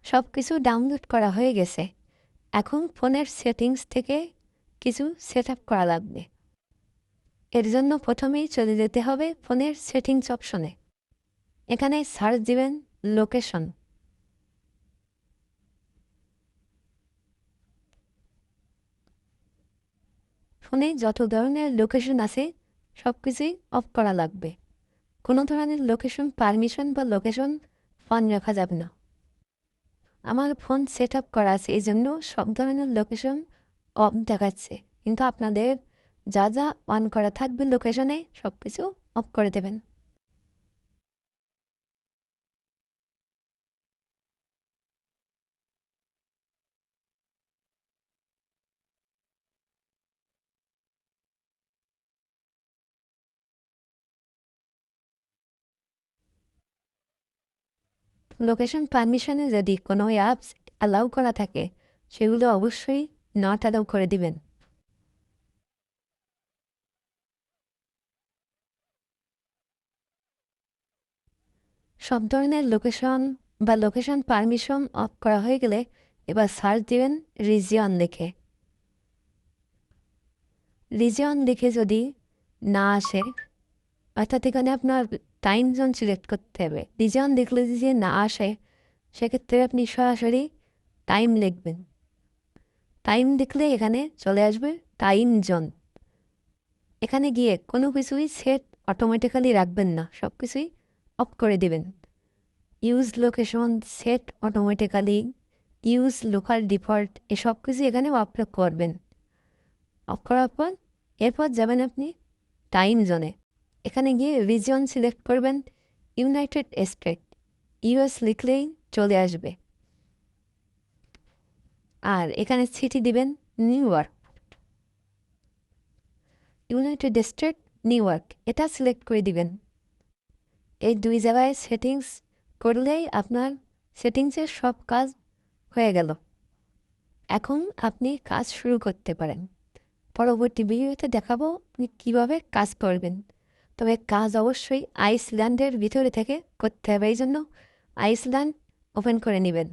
সব কিছু ডাউনলোড করা হয়ে গেছে। এখন ফোনের সেটিংস থেকে কিছু সেট আপ করা লাগবে। এর জন্য প্রথমেই চলে যেতে হবে ফোনের সেটিংস অপশনে। এখানে সার্চ দিবেন লোকেশন। ফোনে যত ধরনের লোকেশন আছে সব কিছুই অফ করা লাগবে। কোনো ধরনের লোকেশন পারমিশন বা লোকেশন অন রাখা যাবে না। আমার ফোন সেট আপ করা আছে, এই জন্য সব ধরনের লোকেশন অফ দেখাচ্ছে, কিন্তু আপনাদের যা যা অন করা থাকবে লোকেশনে সব কিছু অফ করে দেবেন। লোকেশন পারমিশনে যদি কোনো অ্যাপস অ্যালাউ করা থাকে সেগুলো অবশ্যই নট অ্যালাউ করে দিবেন। সব ধরনের লোকেশন বা লোকেশন পারমিশন অফ করা হয়ে গেলে এবার সার্চ দিবেন রিজিয়ন লিখে। রিজিয়ন লিখে যদি না আসে, অর্থাৎ এখানে আপনার টাইম জোন সিলেক্ট করতে হবে। রিজিয়ন লিখলে যদি না আসে সেক্ষেত্রে আপনি সরাসরি টাইম লিখবেন। টাইম লিখলে এখানে চলে আসবে টাইম জোন। এখানে গিয়ে কোনো কিছুই সেট অটোমেটিক্যালি রাখবেন না, সব কিছুই অফ করে দিবেন। Use location set automatically, use local default, এসব কিছু এখানে অফ করবেন। অফ করার পর এরপর যাবেন আপনি টাইম জোনে। এখানে গিয়ে রিজিয়ন সিলেক্ট করবেন ইউনাইটেড স্টেট, ইউএস লিখলেই চলে আসবে। আর এখানে সিটি দিবেন new York. United state new York এটা সিলেক্ট করে দিবেন। এই দুই জায়গায় সেটিংস করলেই আপনার সেটিংসের সব কাজ হয়ে গেল। এখন আপনি কাজ শুরু করতে পারেন। পরবর্তী ভিডিওতে দেখাবো আপনি কীভাবে কাজ করবেন। তবে কাজ অবশ্যই আইসল্যান্ডের ভিতরে থেকে করতে হবে, এই জন্য আইসল্যান্ড ওপেন করে নেবেন।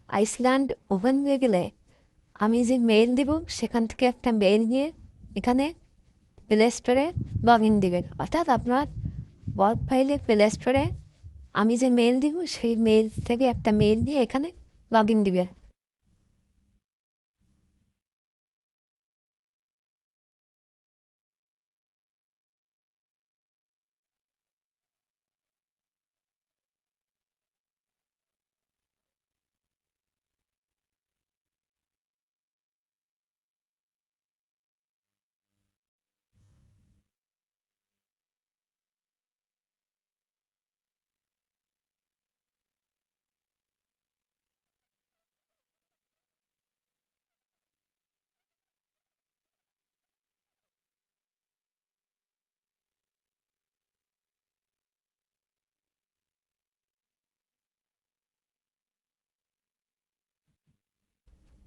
আইসল্যান্ড ওপেন হয়ে গেলে আমি যে মেইল দিব সেখান থেকে একটা মেইল নিয়ে এখানে প্লে স্টোরে লগ ইন দেবেন। অর্থাৎ আপনার ওয়ার্ক ফাইলে প্লে স্টোরে আমি যে মেইল দিব সেই মেইল থেকে একটা মেইল নিয়ে এখানে লগ ইন দিবেন।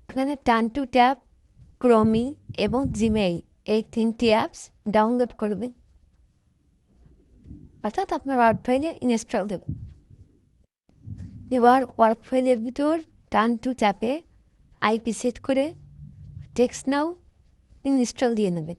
এখানে টার্ন টু ট্যাব, ক্রোমি এবং জিমেইল এই তিনটি অ্যাপস ডাউনলোড করবেন, অর্থাৎ আপনার ওয়ার্ক ফাইলে ইনস্টল দেবেন। এবার ওয়ার্ক ফাইলের ভিতর টার্ন টু ট্যাপে আইপি সেট করে টেক্সট নাও ইনস্টল দিয়ে নেবেন।